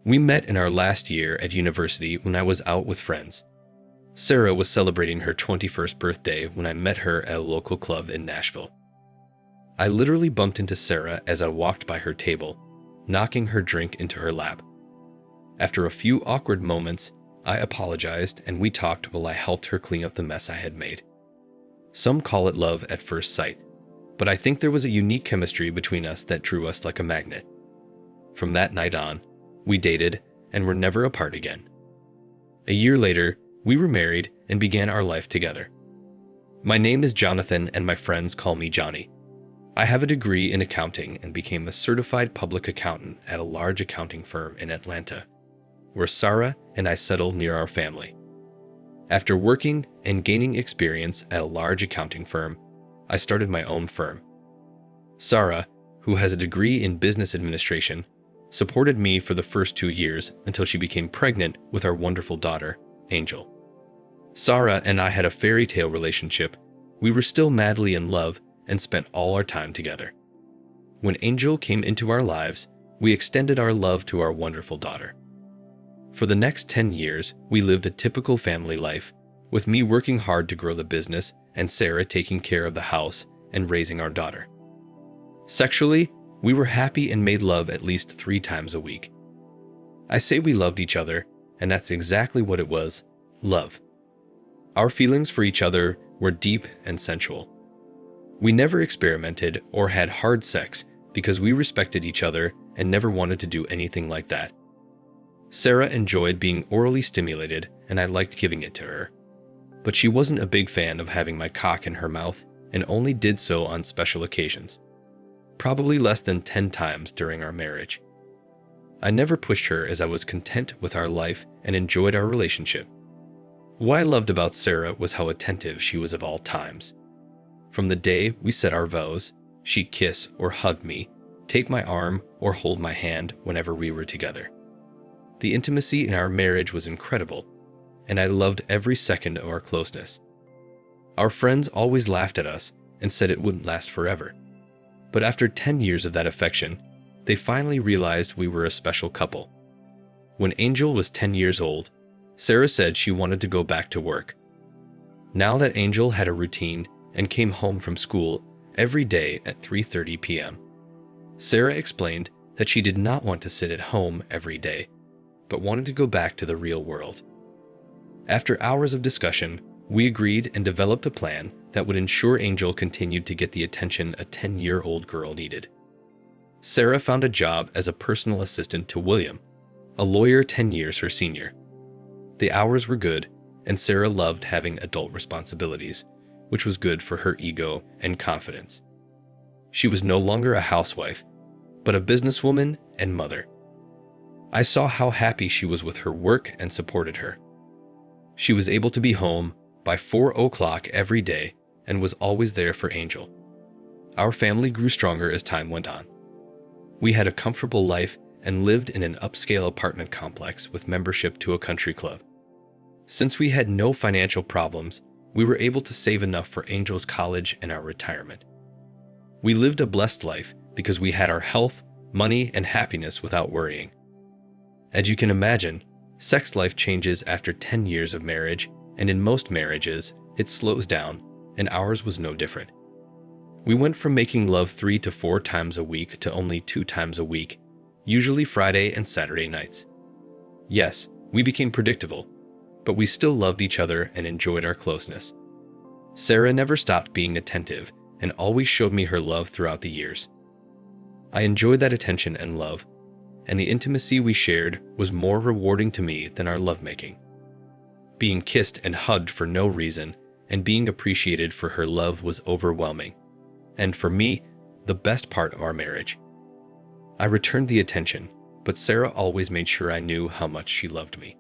We met in our last year at university when I was out with friends. Sarah was celebrating her 21st birthday when I met her at a local club in Nashville. I literally bumped into Sarah as I walked by her table, knocking her drink into her lap. After a few awkward moments, I apologized and we talked while I helped her clean up the mess I had made. Some call it love at first sight, but I think there was a unique chemistry between us that drew us like a magnet. From that night on, we dated and were never apart again. A year later, we were married and began our life together. My name is Jonathan and my friends call me Johnny. I have a degree in accounting and became a certified public accountant at a large accounting firm in Atlanta, where Sarah and I settled near our family. After working and gaining experience at a large accounting firm, I started my own firm. Sarah, who has a degree in business administration, supported me for the first 2 years until she became pregnant with our wonderful daughter, Angel. Sarah and I had a fairy tale relationship. We were still madly in love and spent all our time together. When Angel came into our lives, we extended our love to our wonderful daughter. For the next 10 years, we lived a typical family life, with me working hard to grow the business and Sarah taking care of the house and raising our daughter. Sexually, we were happy and made love at least 3 times a week. I say we loved each other, and that's exactly what it was, love. Our feelings for each other were deep and sensual. We never experimented or had hard sex because we respected each other and never wanted to do anything like that. Sarah enjoyed being orally stimulated, and I liked giving it to her. But she wasn't a big fan of having my cock in her mouth and only did so on special occasions. Probably less than 10 times during our marriage. I never pushed her as I was content with our life and enjoyed our relationship. What I loved about Sarah was how attentive she was of all times. From the day we said our vows, she'd kiss or hug me, take my arm or hold my hand whenever we were together. The intimacy in our marriage was incredible, and I loved every second of our closeness. Our friends always laughed at us and said it wouldn't last forever. But after 10 years of that affection, they finally realized we were a special couple. When Angel was 10 years old, Sarah said she wanted to go back to work. Now that Angel had a routine and came home from school every day at 3:30 p.m., Sarah explained that she did not want to sit at home every day, but wanted to go back to the real world. After hours of discussion, we agreed and developed a plan that would ensure Angel continued to get the attention a 10-year-old girl needed. Sarah found a job as a personal assistant to William, a lawyer 10 years her senior. The hours were good, and Sarah loved having adult responsibilities, which was good for her ego and confidence. She was no longer a housewife, but a businesswoman and mother. I saw how happy she was with her work and supported her. She was able to be home by 4 o'clock every day and was always there for Angel. Our family grew stronger as time went on. We had a comfortable life and lived in an upscale apartment complex with membership to a country club. Since we had no financial problems, we were able to save enough for Angel's college and our retirement. We lived a blessed life because we had our health, money, and happiness without worrying. As you can imagine, sex life changes after 10 years of marriage, and in most marriages, it slows down, and ours was no different. We went from making love 3 to 4 times a week to only 2 times a week, usually Friday and Saturday nights. Yes, we became predictable, but we still loved each other and enjoyed our closeness. Sarah never stopped being attentive and always showed me her love throughout the years. I enjoyed that attention and love, and the intimacy we shared was more rewarding to me than our lovemaking. Being kissed and hugged for no reason and being appreciated for her love was overwhelming, and for me, the best part of our marriage. I returned the attention, but Sarah always made sure I knew how much she loved me.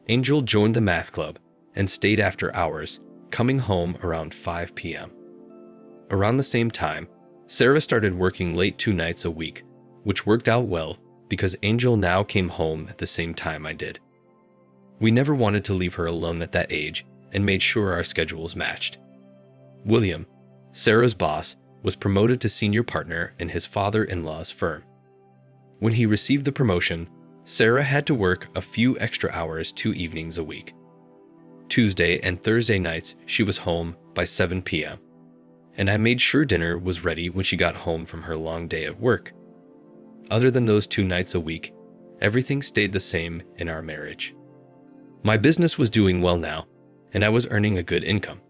Angel joined the math club and stayed after hours, coming home around 5 p.m. Around the same time, Sarah started working late 2 nights a week, which worked out well because Angel now came home at the same time I did. We never wanted to leave her alone at that age and made sure our schedules matched. William, Sarah's boss, was promoted to senior partner in his father-in-law's firm. When he received the promotion, Sarah had to work a few extra hours 2 evenings a week. Tuesday and Thursday nights, she was home by 7 p.m., and I made sure dinner was ready when she got home from her long day at work. Other than those 2 nights a week, everything stayed the same in our marriage. My business was doing well now, and I was earning a good income.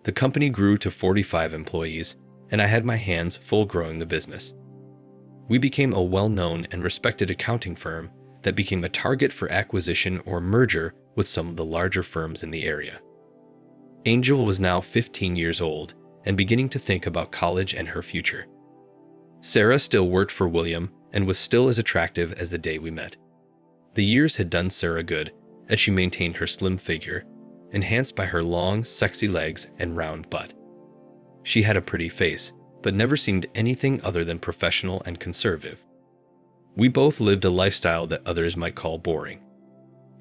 The company grew to 45 employees, and I had my hands full growing the business. We became a well-known and respected accounting firm that became a target for acquisition or merger with some of the larger firms in the area. Angel was now 15 years old and beginning to think about college and her future. Sarah still worked for William and was still as attractive as the day we met. The years had done Sarah good, as she maintained her slim figure, enhanced by her long, sexy legs and round butt. She had a pretty face, but never seemed anything other than professional and conservative. We both lived a lifestyle that others might call boring.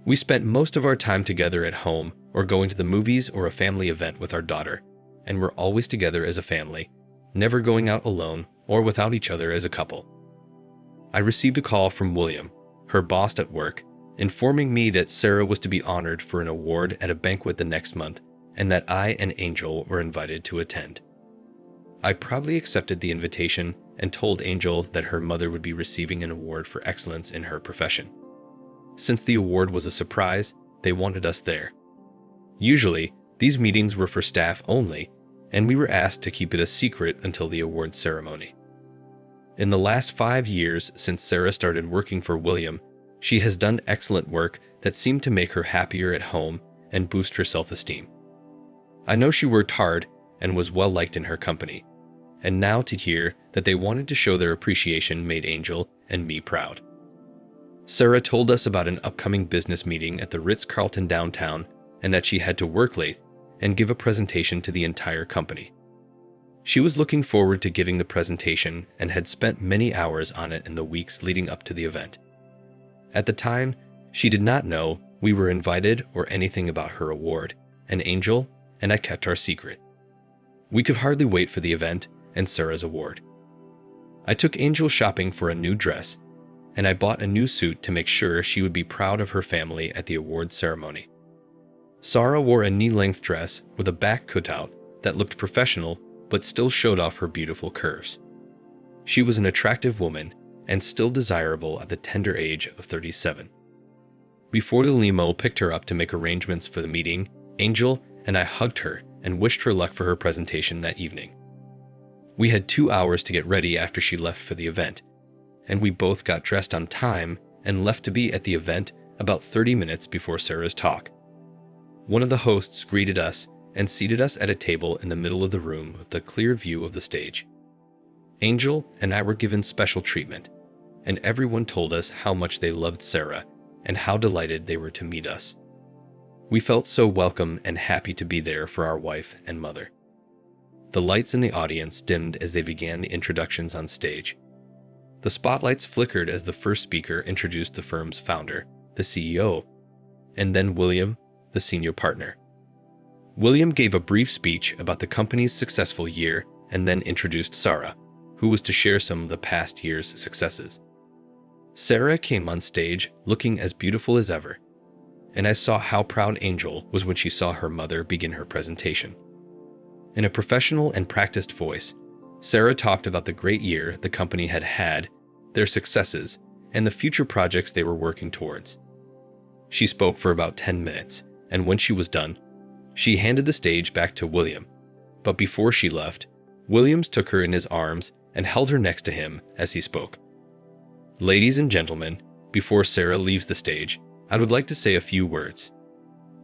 We spent most of our time together at home or going to the movies or a family event with our daughter, and were always together as a family, never going out alone or without each other as a couple. I received a call from William, her boss at work, informing me that Sarah was to be honored for an award at a banquet the next month, and that I and Angel were invited to attend. I proudly accepted the invitation and told Angel that her mother would be receiving an award for excellence in her profession. Since the award was a surprise, they wanted us there. Usually, these meetings were for staff only, and we were asked to keep it a secret until the award ceremony. In the last 5 years since Sarah started working for William, she has done excellent work that seemed to make her happier at home and boost her self-esteem. I know she worked hard and was well liked in her company, and now to hear that they wanted to show their appreciation made Angel and me proud. Sarah told us about an upcoming business meeting at the Ritz-Carlton downtown and that she had to work late and give a presentation to the entire company. She was looking forward to giving the presentation and had spent many hours on it in the weeks leading up to the event. At the time, she did not know we were invited or anything about her award, and Angel and I kept our secret. We could hardly wait for the event and Sarah's award. I took Angel shopping for a new dress, and I bought a new suit to make sure she would be proud of her family at the award ceremony. Sarah wore a knee-length dress with a back cutout that looked professional but still showed off her beautiful curves. She was an attractive woman and still desirable at the tender age of 37. Before the limo picked her up to make arrangements for the meeting, Angel and I hugged her and wished her luck for her presentation that evening. We had 2 hours to get ready after she left for the event, and we both got dressed on time and left to be at the event about 30 minutes before Sarah's talk. One of the hosts greeted us and seated us at a table in the middle of the room with a clear view of the stage. Angel and I were given special treatment, and everyone told us how much they loved Sarah and how delighted they were to meet us. We felt so welcome and happy to be there for our wife and mother. The lights in the audience dimmed as they began the introductions on stage. The spotlights flickered as the first speaker introduced the firm's founder, the CEO, and then William, the senior partner. William gave a brief speech about the company's successful year and then introduced Sarah, who was to share some of the past year's successes. Sarah came on stage looking as beautiful as ever, and I saw how proud Angel was when she saw her mother begin her presentation. In a professional and practiced voice, Sarah talked about the great year the company had had, their successes, and the future projects they were working towards. She spoke for about 10 minutes, and when she was done, she handed the stage back to William. But before she left, Williams took her in his arms and held her next to him as he spoke. Ladies and gentlemen, before Sarah leaves the stage, I would like to say a few words.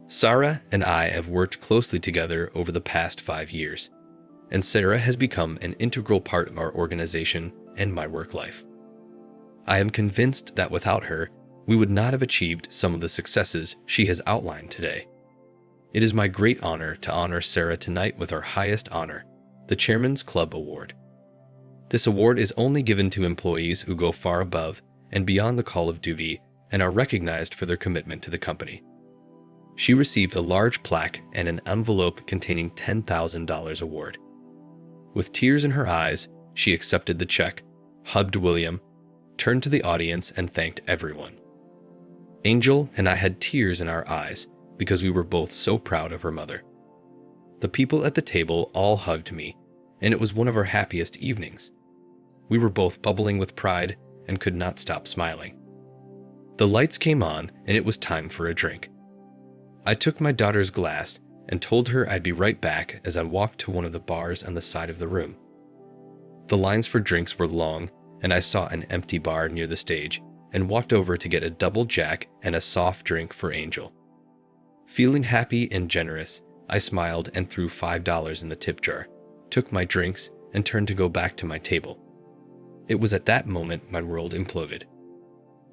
Sarah and I have worked closely together over the past 5 years, and Sarah has become an integral part of our organization and my work life. I am convinced that without her, we would not have achieved some of the successes she has outlined today. It is my great honor to honor Sarah tonight with our highest honor, the Chairman's Club Award. This award is only given to employees who go far above and beyond the call of duty and are recognized for their commitment to the company. She received a large plaque and an envelope containing $10,000 award. With tears in her eyes, she accepted the check, hugged William, turned to the audience, and thanked everyone. Angel and I had tears in our eyes because we were both so proud of her mother. The people at the table all hugged me, and it was one of our happiest evenings. We were both bubbling with pride and could not stop smiling. The lights came on and it was time for a drink. I took my daughter's glass and told her I'd be right back as I walked to one of the bars on the side of the room. The lines for drinks were long, and I saw an empty bar near the stage and walked over to get a double jack and a soft drink for Angel. Feeling happy and generous, I smiled and threw $5 in the tip jar, took my drinks, and turned to go back to my table. It was at that moment my world imploded.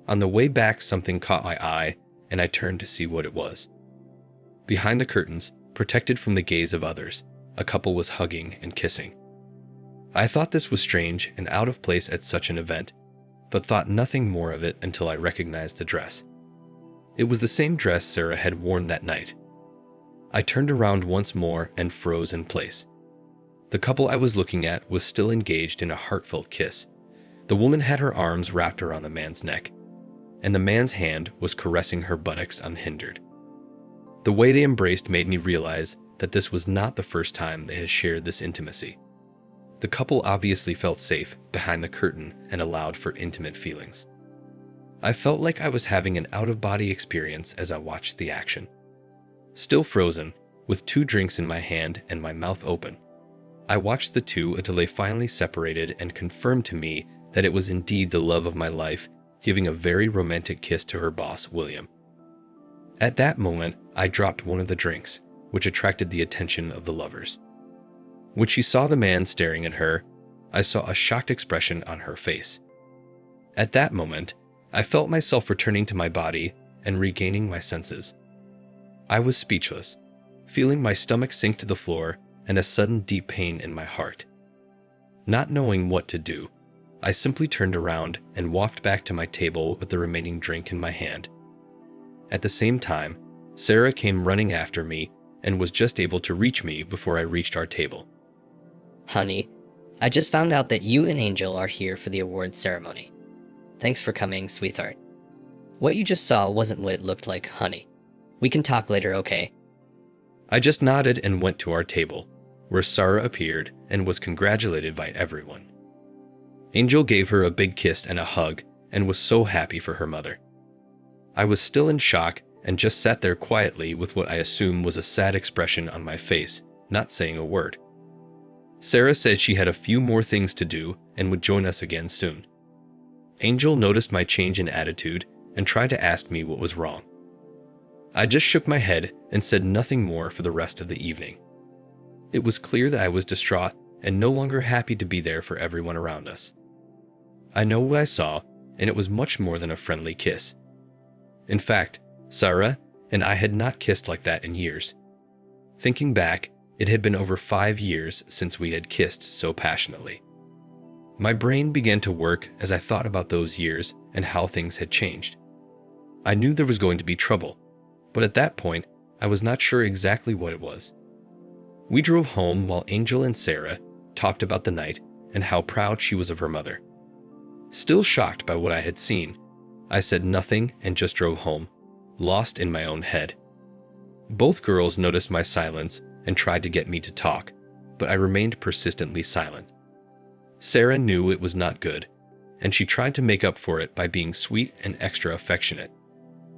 On the way back, something caught my eye, and I turned to see what it was. Behind the curtains, protected from the gaze of others, a couple was hugging and kissing. I thought this was strange and out of place at such an event, but thought nothing more of it until I recognized the dress. It was the same dress Sarah had worn that night. I turned around once more and froze in place. The couple I was looking at was still engaged in a heartfelt kiss. The woman had her arms wrapped around the man's neck, and the man's hand was caressing her buttocks unhindered. The way they embraced made me realize that this was not the first time they had shared this intimacy. The couple obviously felt safe behind the curtain and allowed for intimate feelings. I felt like I was having an out-of-body experience as I watched the action. Still frozen, with 2 drinks in my hand and my mouth open, I watched the two until they finally separated and confirmed to me that it was indeed the love of my life, giving a very romantic kiss to her boss, William. At that moment, I dropped one of the drinks, which attracted the attention of the lovers. When she saw the man staring at her, I saw a shocked expression on her face. At that moment, I felt myself returning to my body and regaining my senses. I was speechless, feeling my stomach sink to the floor and a sudden deep pain in my heart. Not knowing what to do, I simply turned around and walked back to my table with the remaining drink in my hand. At the same time, Sarah came running after me and was just able to reach me before I reached our table. Honey, I just found out that you and Angel are here for the awards ceremony. Thanks for coming, sweetheart. What you just saw wasn't what it looked like, honey. We can talk later, okay? I just nodded and went to our table, where Sarah appeared and was congratulated by everyone. Angel gave her a big kiss and a hug and was so happy for her mother. I was still in shock and just sat there quietly with what I assumed was a sad expression on my face, not saying a word. Sarah said she had a few more things to do and would join us again soon. Angel noticed my change in attitude and tried to ask me what was wrong. I just shook my head and said nothing more for the rest of the evening. It was clear that I was distraught and no longer happy to be there for everyone around us. I know what I saw, and it was much more than a friendly kiss. In fact, Sarah and I had not kissed like that in years. Thinking back, it had been over 5 years since we had kissed so passionately. My brain began to work as I thought about those years and how things had changed. I knew there was going to be trouble, but at that point, I was not sure exactly what it was. We drove home while Angel and Sarah talked about the night and how proud she was of her mother. Still shocked by what I had seen, I said nothing and just drove home, lost in my own head. Both girls noticed my silence and tried to get me to talk, but I remained persistently silent. Sarah knew it was not good, and she tried to make up for it by being sweet and extra affectionate,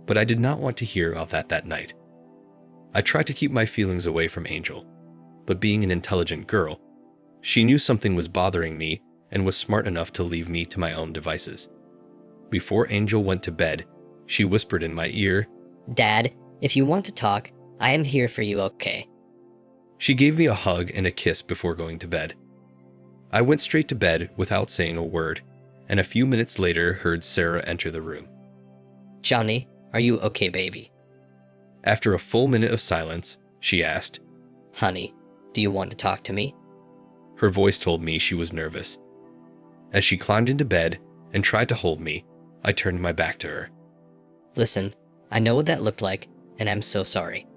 but I did not want to hear about that night. I tried to keep my feelings away from Angel, but being an intelligent girl, she knew something was bothering me and was smart enough to leave me to my own devices. Before Angel went to bed, she whispered in my ear, Dad, if you want to talk, I am here for you, okay? She gave me a hug and a kiss before going to bed. I went straight to bed without saying a word, and a few minutes later heard Sarah enter the room. Johnny, are you okay, baby? After a full minute of silence, she asked, Honey, do you want to talk to me? Her voice told me she was nervous. As she climbed into bed and tried to hold me, I turned my back to her. Listen, I know what that looked like, and I'm so sorry.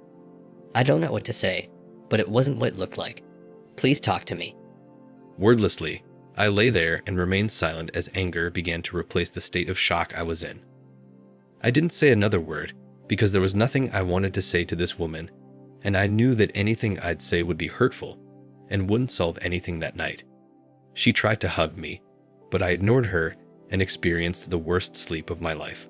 I don't know what to say, but it wasn't what it looked like. Please talk to me. Wordlessly, I lay there and remained silent as anger began to replace the state of shock I was in. I didn't say another word because there was nothing I wanted to say to this woman, and I knew that anything I'd say would be hurtful and wouldn't solve anything that night. She tried to hug me, but I ignored her and experienced the worst sleep of my life.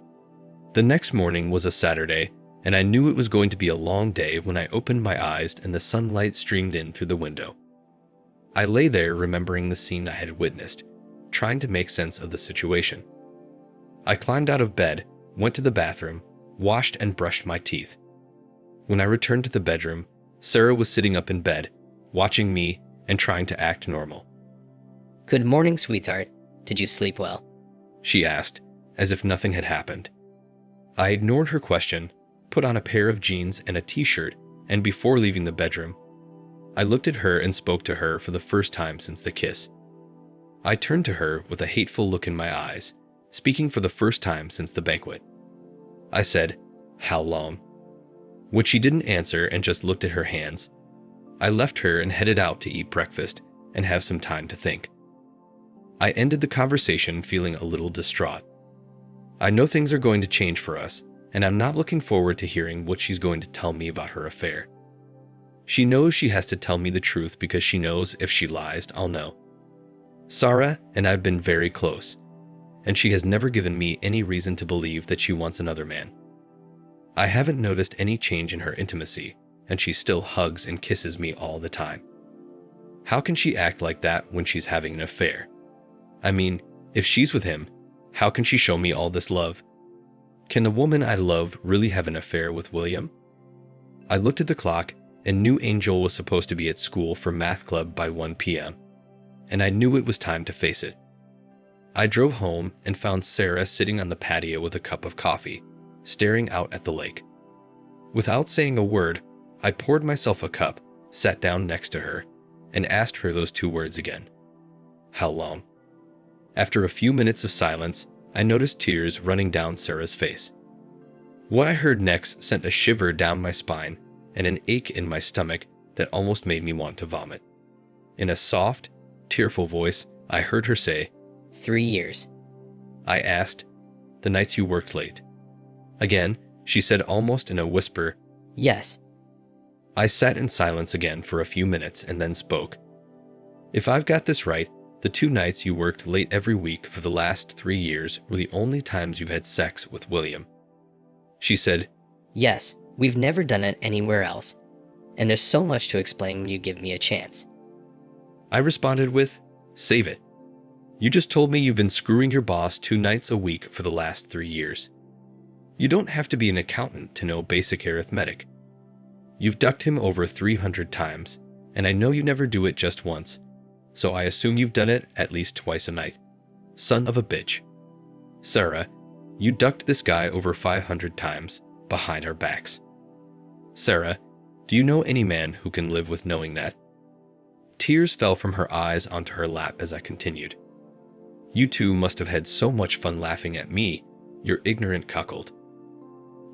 The next morning was a Saturday, and I knew it was going to be a long day when I opened my eyes and the sunlight streamed in through the window. I lay there remembering the scene I had witnessed, trying to make sense of the situation. I climbed out of bed, went to the bathroom, washed and brushed my teeth. When I returned to the bedroom, Sarah was sitting up in bed, watching me and trying to act normal. Good morning, sweetheart. Did you sleep well? She asked, as if nothing had happened. I ignored her question, put on a pair of jeans and a t-shirt, and before leaving the bedroom, I looked at her and spoke to her for the first time since the kiss. I turned to her with a hateful look in my eyes, speaking for the first time since the banquet. I said, "How long?" When she didn't answer and just looked at her hands, I left her and headed out to eat breakfast and have some time to think. I ended the conversation feeling a little distraught. I know things are going to change for us, and I'm not looking forward to hearing what she's going to tell me about her affair. She knows she has to tell me the truth because she knows if she lies, I'll know. Sarah and I've been very close, and she has never given me any reason to believe that she wants another man. I haven't noticed any change in her intimacy, and she still hugs and kisses me all the time. How can she act like that when she's having an affair? I mean, if she's with him, how can she show me all this love? Can the woman I love really have an affair with William? I looked at the clock and knew Angel was supposed to be at school for math club by 1 p.m., and I knew it was time to face it. I drove home and found Sarah sitting on the patio with a cup of coffee, staring out at the lake. Without saying a word, I poured myself a cup, sat down next to her, and asked her those two words again. How long? After a few minutes of silence, I noticed tears running down Sarah's face. What I heard next sent a shiver down my spine and an ache in my stomach that almost made me want to vomit. In a soft, tearful voice, I heard her say, 3 years. I asked, "The nights you worked late?" Again, she said almost in a whisper, Yes. I sat in silence again for a few minutes and then spoke. If I've got this right, the 2 nights you worked late every week for the last 3 years were the only times you've had sex with William. She said, Yes, we've never done it anywhere else. And there's so much to explain when you give me a chance. I responded with, save it. You just told me you've been screwing your boss 2 nights a week for the last 3 years. You don't have to be an accountant to know basic arithmetic. You've ducked him over 300 times, and I know you never do it just once, so I assume you've done it at least twice a night. Son of a bitch. Sarah, you ducked this guy over 500 times behind our backs. Sarah, do you know any man who can live with knowing that? Tears fell from her eyes onto her lap as I continued. You two must have had so much fun laughing at me, your ignorant cuckold.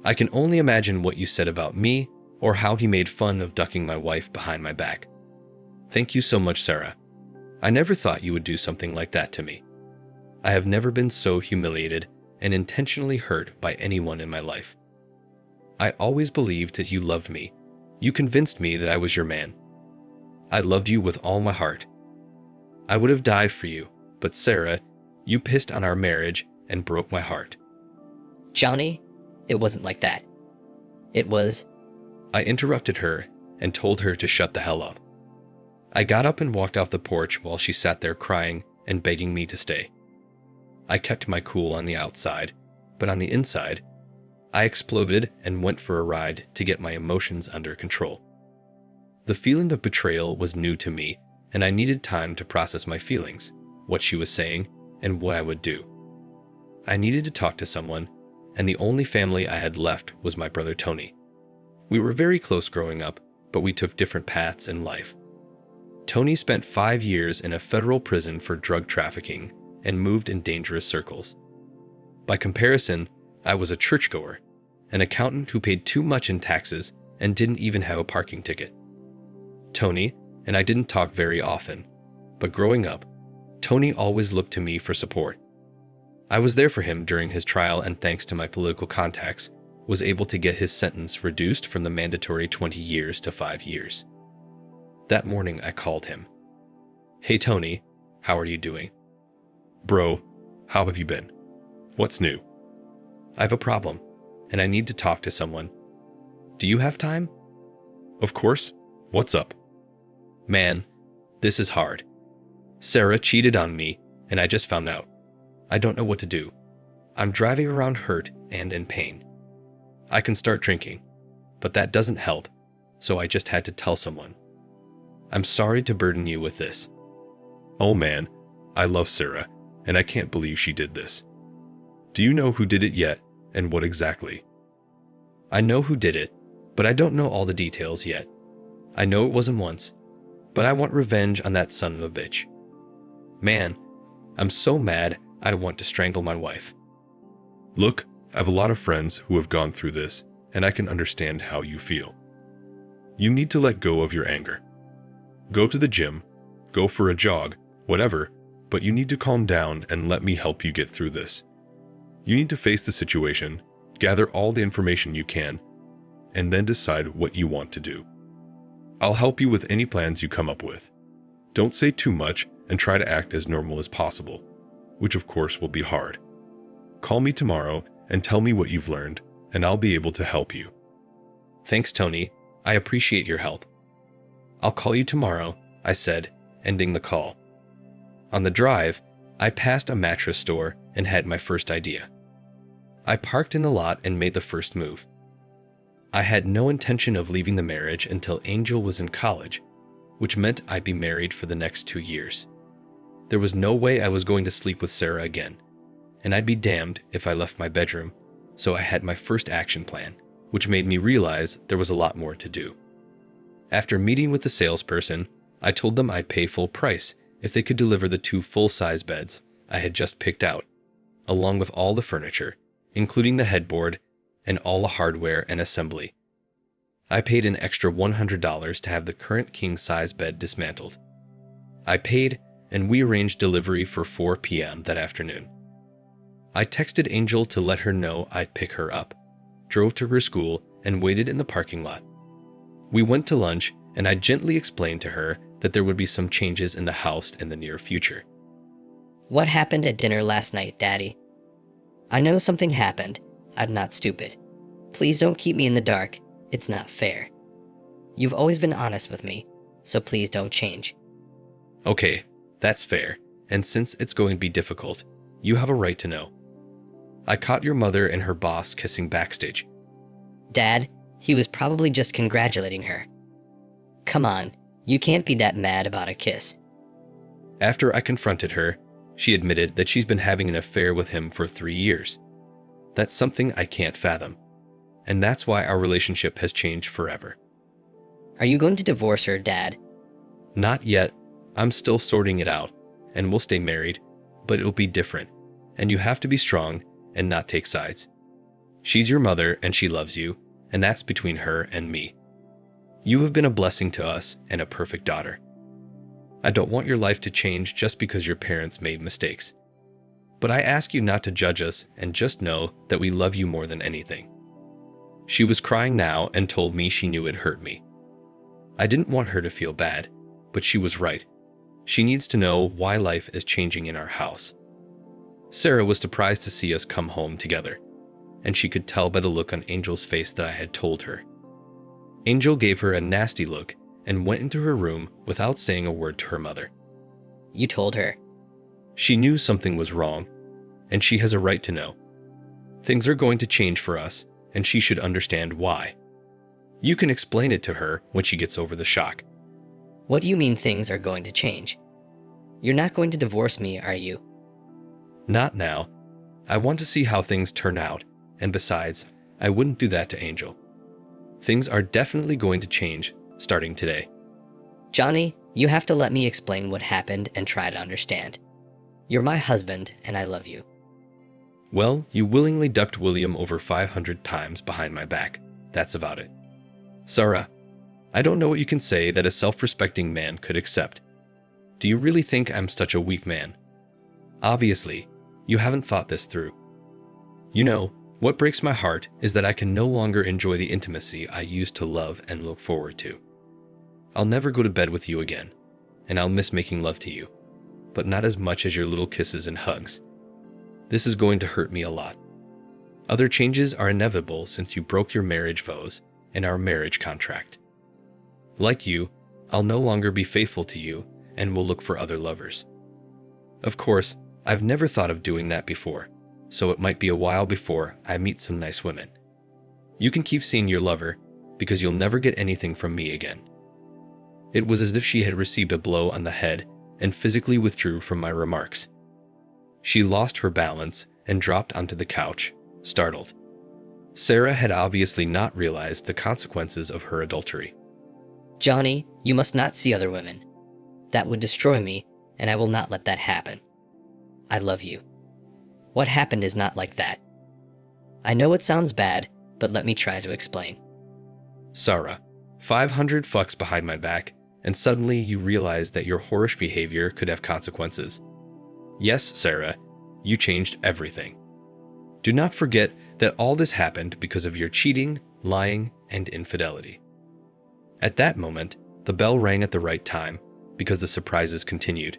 I can only imagine what you said about me or how he made fun of ducking my wife behind my back. Thank you so much, Sarah. I never thought you would do something like that to me. I have never been so humiliated and intentionally hurt by anyone in my life. I always believed that you loved me. You convinced me that I was your man. I loved you with all my heart. I would have died for you, but Sarah, you pissed on our marriage and broke my heart. Johnny, it wasn't like that. It was... I interrupted her and told her to shut the hell up. I got up and walked off the porch while she sat there crying and begging me to stay. I kept my cool on the outside, but on the inside, I exploded and went for a ride to get my emotions under control. The feeling of betrayal was new to me, and I needed time to process my feelings, what she was saying, and what I would do. I needed to talk to someone, and the only family I had left was my brother Tony. We were very close growing up, but we took different paths in life. Tony spent 5 years in a federal prison for drug trafficking and moved in dangerous circles. By comparison, I was a churchgoer, an accountant who paid too much in taxes and didn't even have a parking ticket. Tony and I didn't talk very often, but growing up, Tony always looked to me for support. I was there for him during his trial, and thanks to my political contacts, was able to get his sentence reduced from the mandatory 20 years to 5 years. That morning I called him. "Hey Tony, how are you doing?" Bro, how have you been? What's new? "I have a problem, and I need to talk to someone. Do you have time?" Of course. What's up? "Man, this is hard. Sarah cheated on me, and I just found out. I don't know what to do. I'm driving around hurt and in pain. I can start drinking, but that doesn't help, so I just had to tell someone. I'm sorry to burden you with this." Oh man, I love Sarah, and I can't believe she did this. Do you know who did it yet, and what exactly? "I know who did it, but I don't know all the details yet. I know it wasn't once, but I want revenge on that son of a bitch. Man, I'm so mad I'd want to strangle my wife." Look, I have a lot of friends who have gone through this, and I can understand how you feel. You need to let go of your anger. Go to the gym, go for a jog, whatever, but you need to calm down and let me help you get through this. You need to face the situation, gather all the information you can, and then decide what you want to do. I'll help you with any plans you come up with. Don't say too much and try to act as normal as possible, which of course will be hard. Call me tomorrow and tell me what you've learned, and I'll be able to help you. "Thanks, Tony. I appreciate your help. I'll call you tomorrow," I said, ending the call. On the drive, I passed a mattress store and had my first idea. I parked in the lot and made the first move. I had no intention of leaving the marriage until Angel was in college, which meant I'd be married for the next 2 years. There was no way I was going to sleep with Sarah again, and I'd be damned if I left my bedroom, so I had my first action plan, which made me realize there was a lot more to do. After meeting with the salesperson, I told them I'd pay full price if they could deliver the 2 full-size beds I had just picked out, along with all the furniture, including the headboard and all the hardware and assembly. I paid an extra $100 to have the current king-size bed dismantled. I paid, and we arranged delivery for 4 p.m. that afternoon. I texted Angel to let her know I'd pick her up, drove to her school, and waited in the parking lot. We went to lunch, and I gently explained to her that there would be some changes in the house in the near future. What happened at dinner last night, Daddy? I know something happened. I'm not stupid. Please don't keep me in the dark. It's not fair. You've always been honest with me, so please don't change. Okay, that's fair, and since it's going to be difficult, you have a right to know. I caught your mother and her boss kissing backstage. Dad, he was probably just congratulating her. Come on, you can't be that mad about a kiss. After I confronted her, she admitted that she's been having an affair with him for 3 years. That's something I can't fathom, and that's why our relationship has changed forever. Are you going to divorce her, Dad? Not yet. I'm still sorting it out, and we'll stay married, but it'll be different, and you have to be strong and not take sides. She's your mother and she loves you, and that's between her and me. You have been a blessing to us and a perfect daughter. I don't want your life to change just because your parents made mistakes. But I ask you not to judge us and just know that we love you more than anything. She was crying now and told me she knew it hurt me. I didn't want her to feel bad, but she was right. She needs to know why life is changing in our house. Sarah was surprised to see us come home together, and she could tell by the look on Angel's face that I had told her. Angel gave her a nasty look and went into her room without saying a word to her mother. You told her. She knew something was wrong, and she has a right to know. Things are going to change for us, and she should understand why. You can explain it to her when she gets over the shock. What do you mean things are going to change? You're not going to divorce me, are you? Not now. I want to see how things turn out, and besides, I wouldn't do that to Angel. Things are definitely going to change starting today. Johnny, you have to let me explain what happened and try to understand. You're my husband, and I love you. Well, you willingly ducked William over 500 times behind my back. That's about it. Sarah, I don't know what you can say that a self-respecting man could accept. Do you really think I'm such a weak man? Obviously, You haven't thought this through. You know, what breaks my heart is that I can no longer enjoy the intimacy I used to love and look forward to. I'll never go to bed with you again, and I'll miss making love to you, but not as much as your little kisses and hugs. This is going to hurt me a lot. Other changes are inevitable since you broke your marriage vows and our marriage contract. Like you, I'll no longer be faithful to you and will look for other lovers. Of course, I've never thought of doing that before, so it might be a while before I meet some nice women. You can keep seeing your lover, because you'll never get anything from me again. It was as if she had received a blow on the head and physically withdrew from my remarks. She lost her balance and dropped onto the couch, startled. Sarah had obviously not realized the consequences of her adultery. Johnny, you must not see other women. That would destroy me, and I will not let that happen. I love you. What happened is not like that. I know it sounds bad, but let me try to explain. Sarah, 500 fucks behind my back, and suddenly you realize that your whorish behavior could have consequences. Yes, Sarah, you changed everything. Do not forget that all this happened because of your cheating, lying, and infidelity. At that moment, the bell rang at the right time because the surprises continued.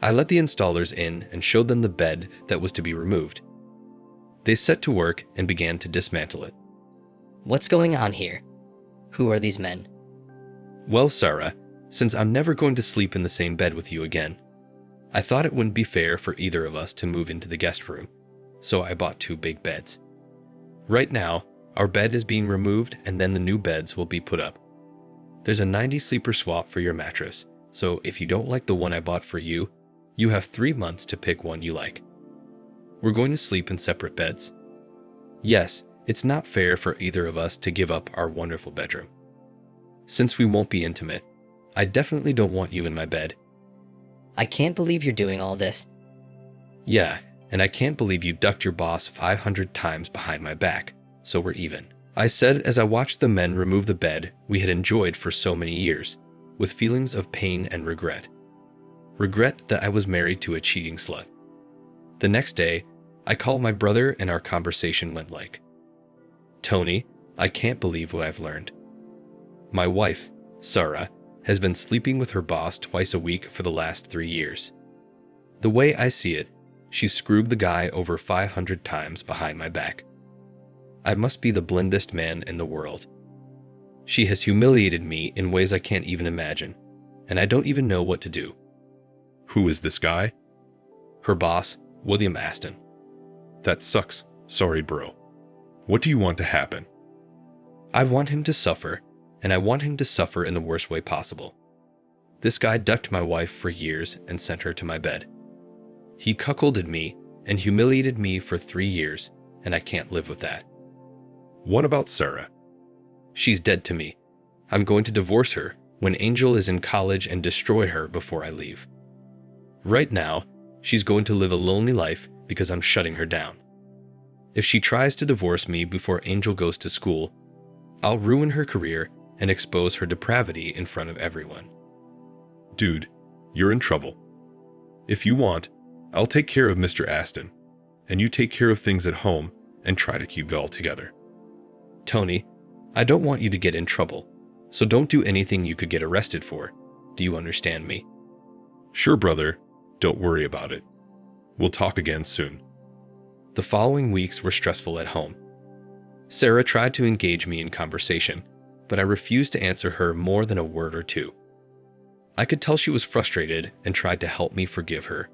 I let the installers in and showed them the bed that was to be removed. They set to work and began to dismantle it. What's going on here? Who are these men? Well, Sarah, since I'm never going to sleep in the same bed with you again, I thought it wouldn't be fair for either of us to move into the guest room, so I bought 2 big beds. Right now, our bed is being removed and then the new beds will be put up. There's a 90 sleeper swap for your mattress, so if you don't like the one I bought for you, you have 3 months to pick one you like. We're going to sleep in separate beds. Yes, it's not fair for either of us to give up our wonderful bedroom. Since we won't be intimate, I definitely don't want you in my bed. I can't believe you're doing all this. Yeah, and I can't believe you ducked your boss 500 times behind my back, so we're even. I said as I watched the men remove the bed we had enjoyed for so many years, with feelings of pain and regret. Regret that I was married to a cheating slut. The next day, I called my brother and our conversation went like, Tony, I can't believe what I've learned. My wife, Sarah, has been sleeping with her boss twice a week for the last 3 years. The way I see it, she screwed the guy over 500 times behind my back. I must be the blindest man in the world. She has humiliated me in ways I can't even imagine, and I don't even know what to do. Who is this guy? Her boss, William Aston. That sucks. Sorry, bro. What do you want to happen? I want him to suffer, and I want him to suffer in the worst way possible. This guy ducked my wife for years and sent her to my bed. He cuckolded me and humiliated me for 3 years, and I can't live with that. What about Sarah? She's dead to me. I'm going to divorce her when Angel is in college and destroy her before I leave. Right now, she's going to live a lonely life because I'm shutting her down. If she tries to divorce me before Angel goes to school, I'll ruin her career and expose her depravity in front of everyone. Dude, you're in trouble. If you want, I'll take care of Mr. Aston, and you take care of things at home and try to keep it all together. Tony, I don't want you to get in trouble, so don't do anything you could get arrested for. Do you understand me? Sure, brother. Don't worry about it. We'll talk again soon. The following weeks were stressful at home. Sarah tried to engage me in conversation, but I refused to answer her more than a word or two. I could tell she was frustrated and tried to help me forgive her,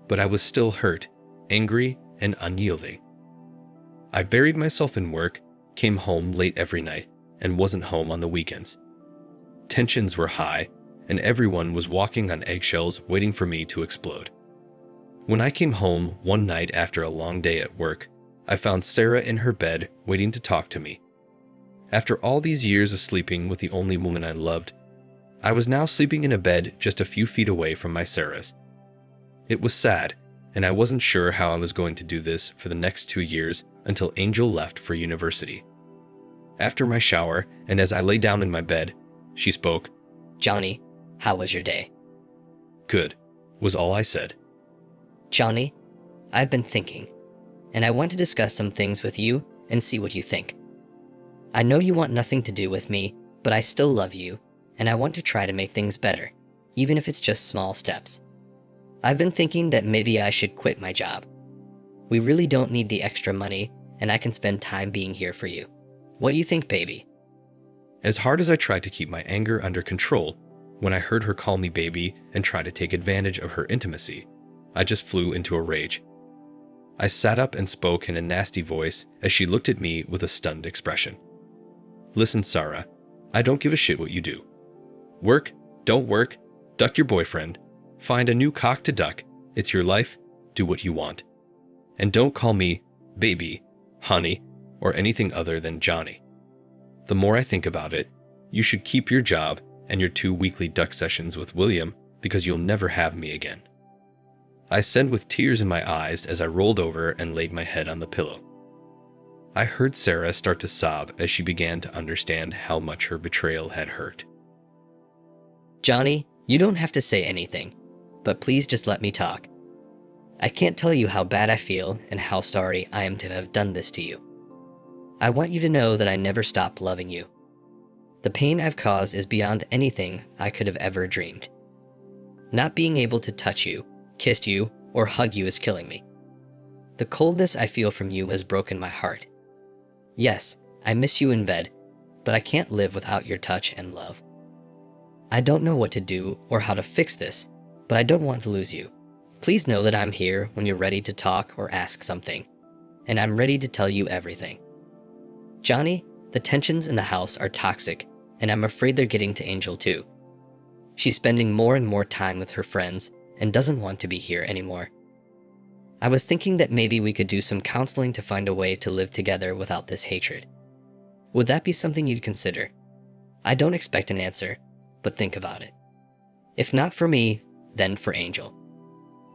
but I was still hurt, angry, and unyielding. I buried myself in work, came home late every night, and wasn't home on the weekends. Tensions were high, and everyone was walking on eggshells waiting for me to explode. When I came home one night after a long day at work, I found Sarah in her bed waiting to talk to me. After all these years of sleeping with the only woman I loved, I was now sleeping in a bed just a few feet away from my Sarah's. It was sad, and I wasn't sure how I was going to do this for the next 2 years until Angel left for university. After my shower, and as I lay down in my bed, she spoke. Johnny, how was your day? Good, was all I said. Johnny, I've been thinking, and I want to discuss some things with you and see what you think. I know you want nothing to do with me, but I still love you, and I want to try to make things better, even if it's just small steps. I've been thinking that maybe I should quit my job. We really don't need the extra money, and I can spend time being here for you. What do you think, baby? As hard as I tried to keep my anger under control, when I heard her call me baby and try to take advantage of her intimacy, I just flew into a rage. I sat up and spoke in a nasty voice as she looked at me with a stunned expression. Listen, Sarah, I don't give a shit what you do. Work, don't work, duck your boyfriend, find a new cock to duck, it's your life, do what you want. And don't call me baby, honey, or anything other than Johnny. The more I think about it, you should keep your job and your 2 weekly duck sessions with William because you'll never have me again. I said with tears in my eyes as I rolled over and laid my head on the pillow. I heard Sarah start to sob as she began to understand how much her betrayal had hurt. Johnny, you don't have to say anything, but please just let me talk. I can't tell you how bad I feel and how sorry I am to have done this to you. I want you to know that I never stopped loving you. The pain I've caused is beyond anything I could have ever dreamed. Not being able to touch you, kiss you, or hug you is killing me. The coldness I feel from you has broken my heart. Yes, I miss you in bed, but I can't live without your touch and love. I don't know what to do or how to fix this, but I don't want to lose you. Please know that I'm here when you're ready to talk or ask something, and I'm ready to tell you everything. Johnny, the tensions in the house are toxic, and I'm afraid they're getting to Angel too. She's spending more and more time with her friends and doesn't want to be here anymore. I was thinking that maybe we could do some counseling to find a way to live together without this hatred. Would that be something you'd consider? I don't expect an answer, but think about it. If not for me, then for Angel.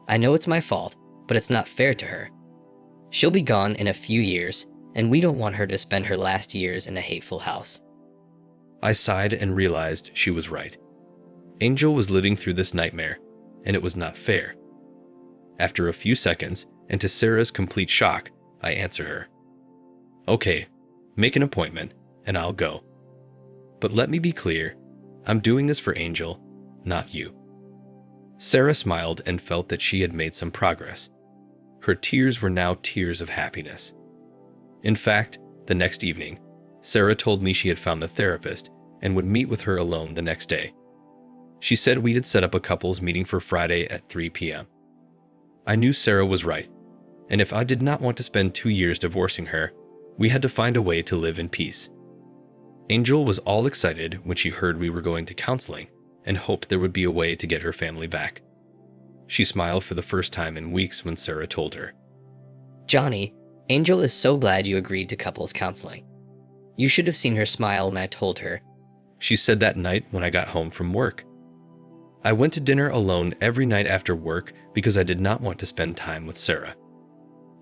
I know it's my fault, but it's not fair to her. She'll be gone in a few years, and we don't want her to spend her last years in a hateful house. I sighed and realized she was right. Angel was living through this nightmare, and it was not fair. After a few seconds, and to Sarah's complete shock, I answer her. Okay, make an appointment, and I'll go. But let me be clear, I'm doing this for Angel, not you. Sarah smiled and felt that she had made some progress. Her tears were now tears of happiness. In fact, the next evening, Sarah told me she had found a therapist and would meet with her alone the next day. She said we had set up a couples meeting for Friday at 3 p.m. I knew Sarah was right, and if I did not want to spend 2 years divorcing her, we had to find a way to live in peace. Angel was all excited when she heard we were going to counseling and hoped there would be a way to get her family back. She smiled for the first time in weeks when Sarah told her. Johnny, Angel is so glad you agreed to couples counseling. You should have seen her smile when I told her. She said that night when I got home from work. I went to dinner alone every night after work because I did not want to spend time with Sarah.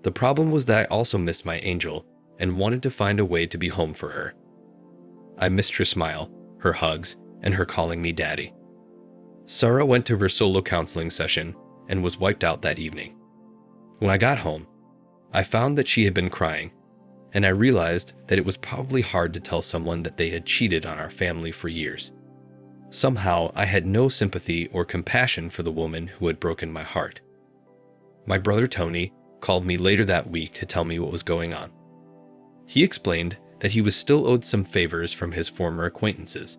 The problem was that I also missed my Angel and wanted to find a way to be home for her. I missed her smile, her hugs, and her calling me daddy. Sarah went to her solo counseling session and was wiped out that evening. When I got home, I found that she had been crying, and I realized that it was probably hard to tell someone that they had cheated on our family for years. Somehow, I had no sympathy or compassion for the woman who had broken my heart. My brother Tony called me later that week to tell me what was going on. He explained that he was still owed some favors from his former acquaintances,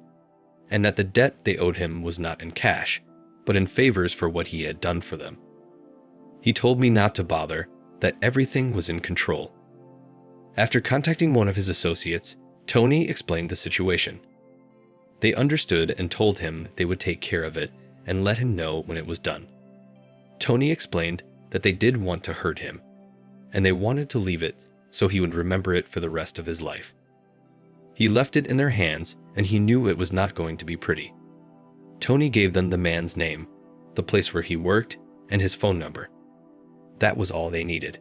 and that the debt they owed him was not in cash, but in favors for what he had done for them. He told me not to bother, that everything was in control. After contacting one of his associates, Tony explained the situation. They understood and told him they would take care of it and let him know when it was done. Tony explained that they did want to hurt him, and they wanted to leave it so he would remember it for the rest of his life. He left it in their hands, and he knew it was not going to be pretty. Tony gave them the man's name, the place where he worked, and his phone number. That was all they needed.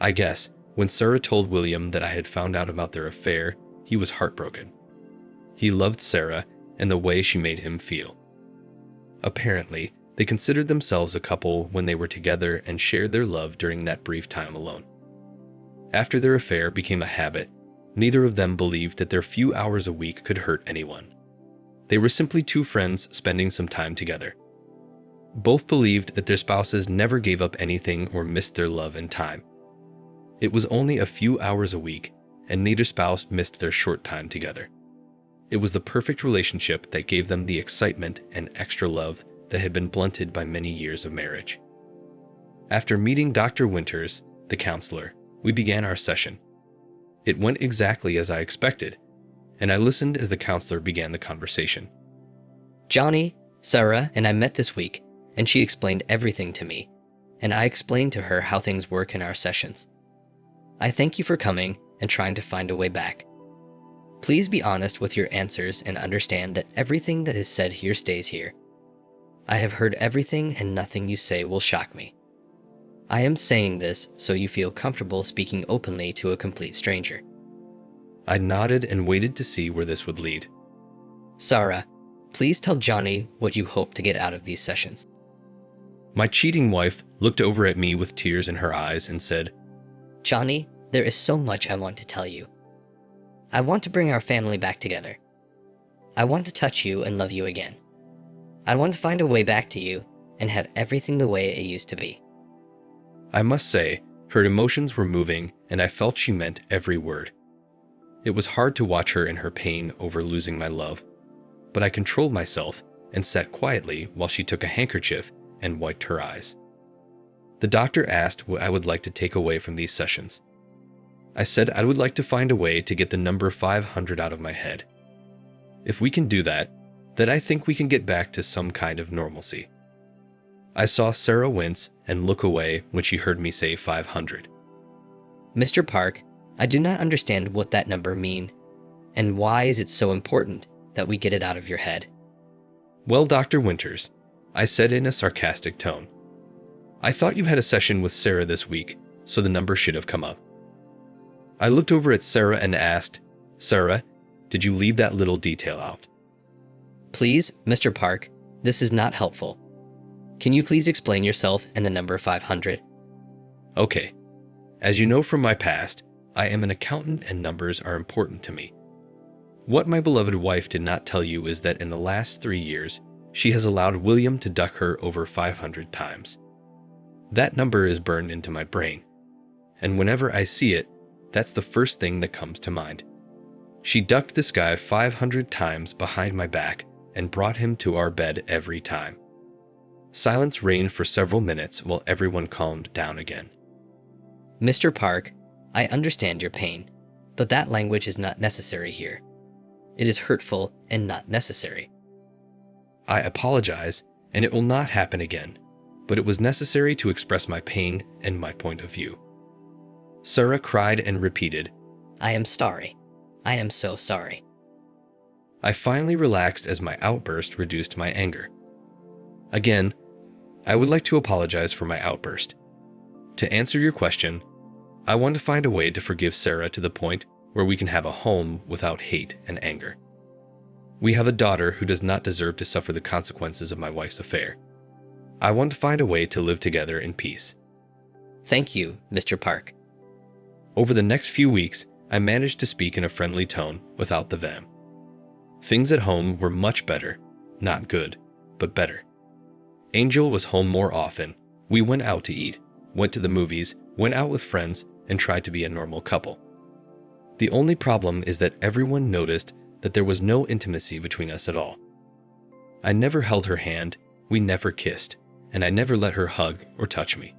I guess, when Sarah told William that I had found out about their affair, he was heartbroken. He loved Sarah and the way she made him feel. Apparently, They considered themselves a couple when they were together and shared their love during that brief time alone. After their affair became a habit, neither of them believed that their few hours a week could hurt anyone. They were simply two friends spending some time together. Both believed that their spouses never gave up anything or missed their love and time. It was only a few hours a week, and neither spouse missed their short time together. It was the perfect relationship that gave them the excitement and extra love that had been blunted by many years of marriage. After meeting Dr. Winters, the counselor, we began our session. It went exactly as I expected, and I listened as the counselor began the conversation. Johnny, Sarah, and I met this week, and she explained everything to me, and I explained to her how things work in our sessions. I thank you for coming and trying to find a way back. Please be honest with your answers and understand that everything that is said here stays here. I have heard everything and nothing you say will shock me. I am saying this so you feel comfortable speaking openly to a complete stranger. I nodded and waited to see where this would lead. Sarah, please tell Johnny what you hope to get out of these sessions. My cheating wife looked over at me with tears in her eyes and said, Johnny, there is so much I want to tell you. I want to bring our family back together. I want to touch you and love you again. I want to find a way back to you and have everything the way it used to be. I must say, her emotions were moving and I felt she meant every word. It was hard to watch her in her pain over losing my love, but I controlled myself and sat quietly while she took a handkerchief and wiped her eyes. The doctor asked what I would like to take away from these sessions. I said I would like to find a way to get the number 500 out of my head. If we can do that, then I think we can get back to some kind of normalcy. I saw Sarah wince and look away when she heard me say 500. Mr. Park, I do not understand what that number mean, and why is it so important that we get it out of your head? Well, Dr. Winters, I said in a sarcastic tone, I thought you had a session with Sarah this week, so the number should have come up. I looked over at Sarah and asked, Sarah, did you leave that little detail out? Please, Mr. Park, this is not helpful. Can you please explain yourself and the number 500? Okay. As you know from my past, I am an accountant and numbers are important to me. What my beloved wife did not tell you is that in the last 3 years, she has allowed William to duck her over 500 times. That number is burned into my brain, and whenever I see it, that's the first thing that comes to mind. She ducked this guy 500 times behind my back and brought him to our bed every time. Silence reigned for several minutes while everyone calmed down again. Mr. Park, I understand your pain, but that language is not necessary here. It is hurtful and not necessary. I apologize, and it will not happen again, but it was necessary to express my pain and my point of view. Sarah cried and repeated, I am sorry. I am so sorry. I finally relaxed as my outburst reduced my anger. Again, I would like to apologize for my outburst. To answer your question, I want to find a way to forgive Sarah to the point where we can have a home without hate and anger. We have a daughter who does not deserve to suffer the consequences of my wife's affair. I want to find a way to live together in peace. Thank you, Mr. Park. Over the next few weeks, I managed to speak in a friendly tone without the venom. Things at home were much better, not good, but better. Angel was home more often. We went out to eat, went to the movies, went out with friends, and tried to be a normal couple. The only problem is that everyone noticed that there was no intimacy between us at all. I never held her hand, we never kissed, and I never let her hug or touch me.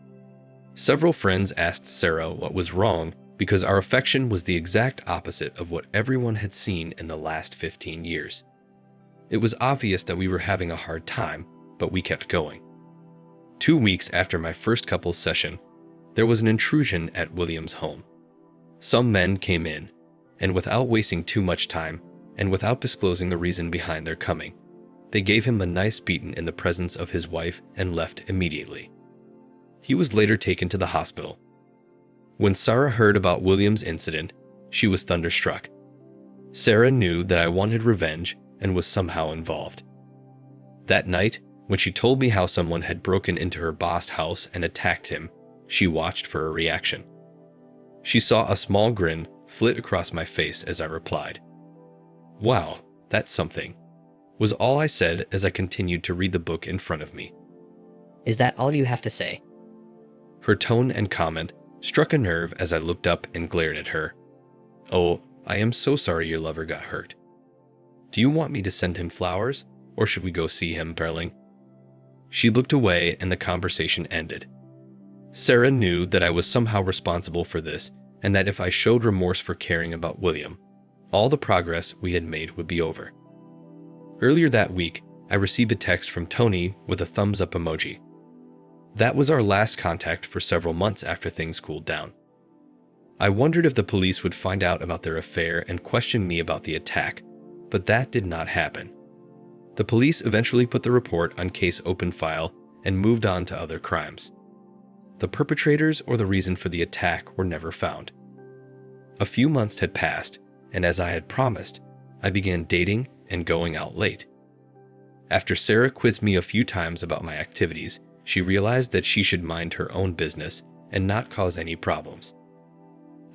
Several friends asked Sarah what was wrong because our affection was the exact opposite of what everyone had seen in the last 15 years. It was obvious that we were having a hard time, but we kept going. 2 weeks after my first couples session, there was an intrusion at William's home. Some men came in, and without wasting too much time, and without disclosing the reason behind their coming, they gave him a nice beating in the presence of his wife and left immediately. He was later taken to the hospital. When Sarah heard about William's incident, she was thunderstruck. Sarah knew that I wanted revenge and was somehow involved. That night, When she told me how someone had broken into her boss' house and attacked him, she watched for a reaction. She saw a small grin flit across my face as I replied. "Wow, that's something," was all I said as I continued to read the book in front of me. Is that all you have to say? Her tone and comment struck a nerve as I looked up and glared at her. "Oh, I am so sorry your lover got hurt. Do you want me to send him flowers, or should we go see him, darling?" She looked away and the conversation ended. Sarah knew that I was somehow responsible for this, and that if I showed remorse for caring about William, all the progress we had made would be over. Earlier that week, I received a text from Tony with a thumbs up emoji. That was our last contact for several months after things cooled down. I wondered if the police would find out about their affair and question me about the attack, but that did not happen. The police eventually put the report on case open file and moved on to other crimes. The perpetrators or the reason for the attack were never found. A few months had passed, and as I had promised, I began dating and going out late. After Sarah quizzed me a few times about my activities, she realized that she should mind her own business and not cause any problems.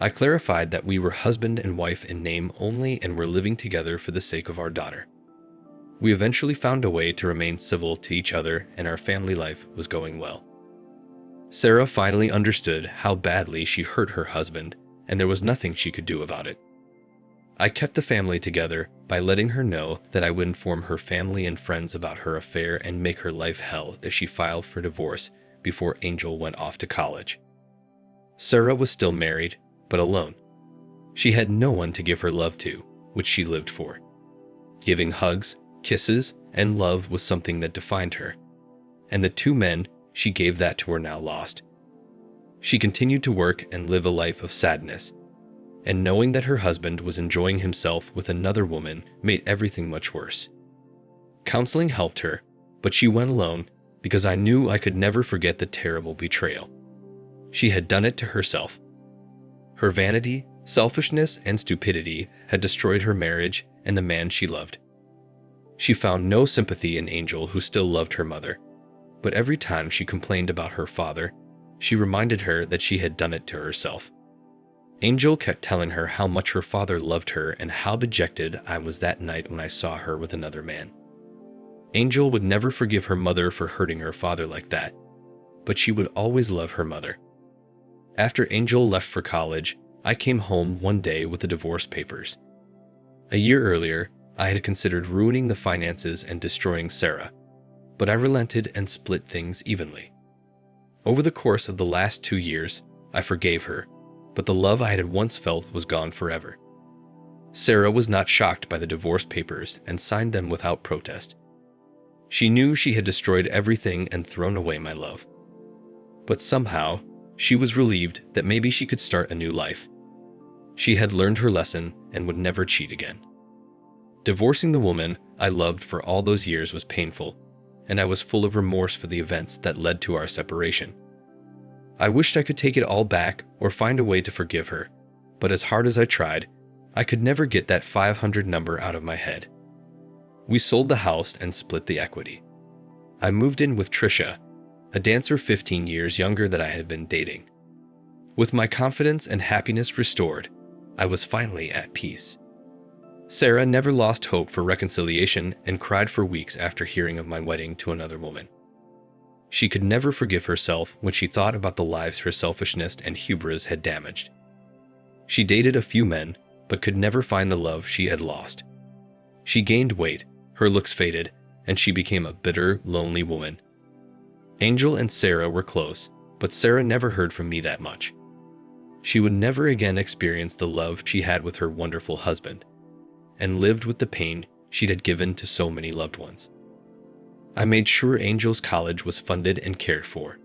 I clarified that we were husband and wife in name only and were living together for the sake of our daughter. We eventually found a way to remain civil to each other, and our family life was going well. Sarah finally understood how badly she hurt her husband, and there was nothing she could do about it. I kept the family together by letting her know that I would inform her family and friends about her affair and make her life hell if she filed for divorce before Angel went off to college. Sarah was still married, but alone. She had no one to give her love to, which she lived for. Giving hugs, kisses, and love was something that defined her, and the two men she gave that to were now lost. She continued to work and live a life of sadness, and knowing that her husband was enjoying himself with another woman made everything much worse. Counseling helped her, but she went alone because I knew I could never forget the terrible betrayal. She had done it to herself. Her vanity, selfishness, and stupidity had destroyed her marriage and the man she loved. She found no sympathy in Angel, who still loved her mother, but every time she complained about her father, she reminded her that she had done it to herself. Angel kept telling her how much her father loved her and how dejected I was that night when I saw her with another man. Angel would never forgive her mother for hurting her father like that, but she would always love her mother. After Angel left for college, I came home one day with the divorce papers. A year earlier, I had considered ruining the finances and destroying Sarah, but I relented and split things evenly. Over the course of the last 2 years, I forgave her, but the love I had once felt was gone forever. Sarah was not shocked by the divorce papers and signed them without protest. She knew she had destroyed everything and thrown away my love. But somehow, she was relieved that maybe she could start a new life. She had learned her lesson and would never cheat again. Divorcing the woman I loved for all those years was painful, and I was full of remorse for the events that led to our separation. I wished I could take it all back or find a way to forgive her, but as hard as I tried, I could never get that 500 number out of my head. We sold the house and split the equity. I moved in with Trisha, a dancer 15 years younger that I had been dating. With my confidence and happiness restored, I was finally at peace. Sarah never lost hope for reconciliation and cried for weeks after hearing of my wedding to another woman. She could never forgive herself when she thought about the lives her selfishness and hubris had damaged. She dated a few men, but could never find the love she had lost. She gained weight, her looks faded, and she became a bitter, lonely woman. Angel and Sarah were close, but Sarah never heard from me that much. She would never again experience the love she had with her wonderful husband, and lived with the pain she'd had given to so many loved ones. I made sure Angel's college was funded and cared for.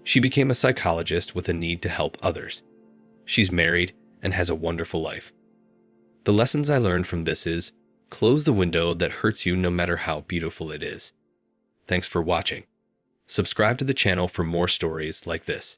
She became a psychologist with a need to help others. She's married and has a wonderful life. The lessons I learned from this is, close the window that hurts you no matter how beautiful it is. Thanks for watching. Subscribe to the channel for more stories like this.